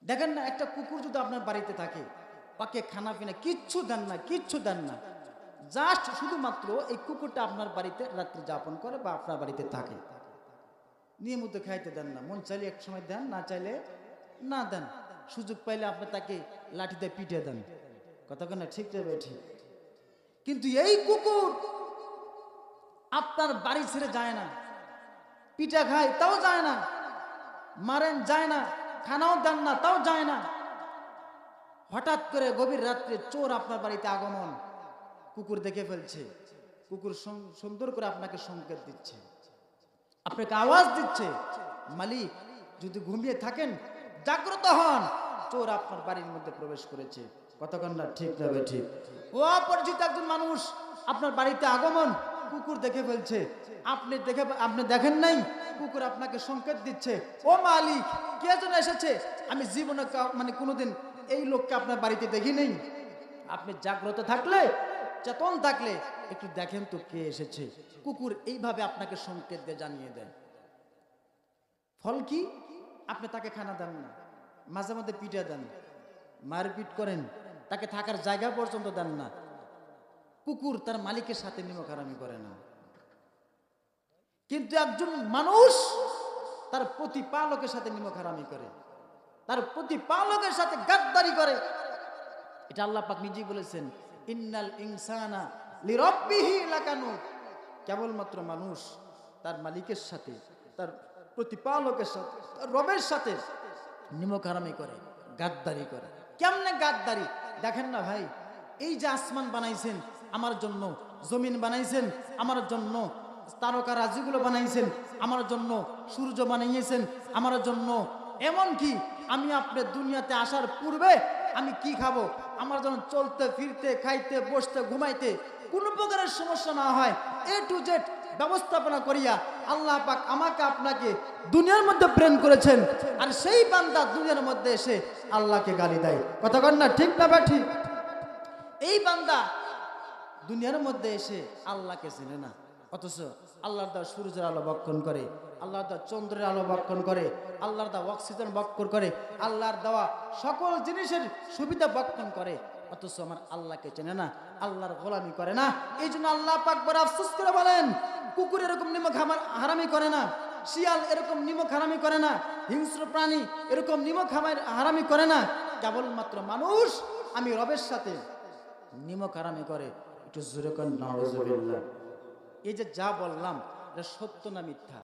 দেখেন না, একটা কুকুর যদি আপনার বাড়িতে থাকে, ওকে খানা পিনা কিচ্ছু দেন না, কিচ্ছু দেন না, জাস্ট শুধুমাত্র এই কুকুরটা আপনার বাড়িতে রাত্রি যাপন করে বা আপনার বাড়িতে থাকে, নিয়মিত খাইতে দেন না, মন চাইলে এক সময় দেন, না চাইলে না দেন, সুযোগ পাইলে আপনি তাকে লাঠিতে পিটে দেন। কথা কেন ঠিক যাবে ঠিক। কিন্তু এই কুকুর আপনার বাড়ি ছেড়ে যায় না, পিঠা খায় তাও যায় না, মারেন যায় না, খানাও দেন না তাও যায় না। হঠাৎ করে গভীর রাত্রে চোর আপনার বাড়িতে আগমন, কুকুর দেখে ফেলছে, কুকুর সুন্দর করে আপনাকে সংকেত দিচ্ছে, আপনাকে আওয়াজ দিচ্ছে, মালিক যদি ঘুমিয়ে থাকেন জাগ্রত হন, চোর আপনার বাড়ির মধ্যে প্রবেশ করেছে। কতক্ষণ না ঠিক যাবে ঠিক। ও অপরিচিত একজন মানুষ আপনার বাড়িতে আগমন, কুকুর দেখে ফেলছে, আপনি দেখেন নাই, কুকুর আপনাকে সংকেত দিচ্ছে, ও মালিক কে যেন এসেছে, আমি জীবনে মানে কোনোদিন এই লোককে আপনার বাড়িতে দেখি নেই। আপনি জাগ্রত থাকলে, চেতন থাকলে একটু দেখেন তো কে এসেছে। কুকুর এইভাবে আপনাকে সংকেত দিয়ে জানিয়ে দেয়। ফল কি? আপনি তাকে খানা দেন না, মাঝে মধ্যে পিঠে দেন, মারপিট করেন, তাকে থাকার জায়গা পর্যন্ত দেন না। কুকুর তার মালিকের সাথে নিমখারামি করে না। কিন্তু একজন মানুষ তার প্রতিপালকের সাথে নিমখারামি করে, তার প্রতিপালকের সাথে গাদ্দারি করে। এটা আল্লাহ পাক নিজেই বলেছেন, ইন্নাল ইনসানা লিরাব্বিহি লাকানুত। কেবলমাত্র মানুষ তার মালিকের সাথে, তার প্রতিপালকের সাথে, তার রবের সাথে নিমখারামি করে, গাদ্দারি করে। কেমনে গাদ্দারি? দেখেন না ভাই, এই যে আসমান বানাইছেন আমার জন্য, জমিন বানাইছেন আমার জন্য, তারকা রাজিগুলো বানাইছেন আমার জন্য, সূর্য বানাইয়েছেন আমার জন্য, এমন কি আমি আপনার দুনিয়াতে আসার পূর্বে আমি কি খাবো, আমার জন্য চলতে ফিরতে খাইতে বসতে ঘুমাইতে কোনো প্রকারের সমস্যা না হয়, এ টু জেড ব্যবস্থাপনা করিয়া আল্লাহ পাক আমাকে আপনাকে দুনিয়ার মধ্যে প্রেরণ করেছেন। আর সেই বান্দা দুনিয়ার মধ্যে এসে আল্লাহকে গালি দেয়। কথা কন না ঠিক না বা ঠিক? এই বান্দা দুনিয়ার মধ্যে এসে আল্লাহকে চেনে না, অথচ আল্লাহর দেওয়া সূর্যের আলো বক্ষণ করে, আল্লাহর দেওয়া চন্দ্রের আলো বক্ষণ করে, আল্লাহর দেওয়া অক্সিজেন বক্ষণ করে, আল্লাহর দেওয়া সকল জিনিসের সুবিধা বক্ষণ করে, অথচ আমার আল্লাহকে চেনে না, আল্লাহর গোলামি করে না। এই জন্য আল্লাহ পাক বড় আফসোস করে বলেন, কুকুর এরকম নিমক হারামি করে না, শিয়াল এরকম নিমক হারামি করে না, হিংস্র প্রাণী এরকম নিমক হারামি করে না, কেবলমাত্র মানুষ আমি রবের সাথে নিমক হারামি করে। একটু জোরে কর নাউজুবিল্লাহ। এই যে যা বললাম এটা সত্য না মিথ্যা?